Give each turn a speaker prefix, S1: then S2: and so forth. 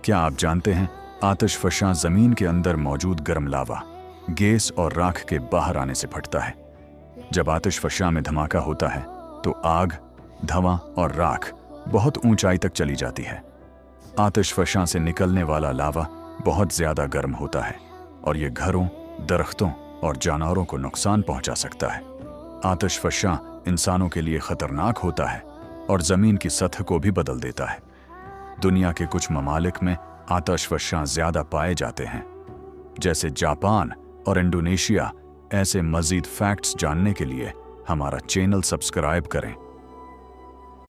S1: क्या आप जानते हैं, आतिशफ़शां ज़मीन के अंदर मौजूद गर्म लावा, गैस और राख के बाहर आने से फटता है। जब आतिशफ़शां में धमाका होता है तो आग, धुआं और राख बहुत ऊंचाई तक चली जाती है। आतिशफ़शां से निकलने वाला लावा बहुत ज़्यादा गर्म होता है और ये घरों, दरख्तों और जानवरों को नुकसान पहुंचा सकता है। आतिशफ़शां इंसानों के लिए ख़तरनाक होता है और ज़मीन की सतह को भी बदल देता है। दुनिया के कुछ ममालिक में आतिशफ़शां ज़्यादा पाए जाते हैं, जैसे जापान और इंडोनेशिया। ऐसे मज़ीद फैक्ट्स जानने के लिए हमारा चैनल सब्सक्राइब करें।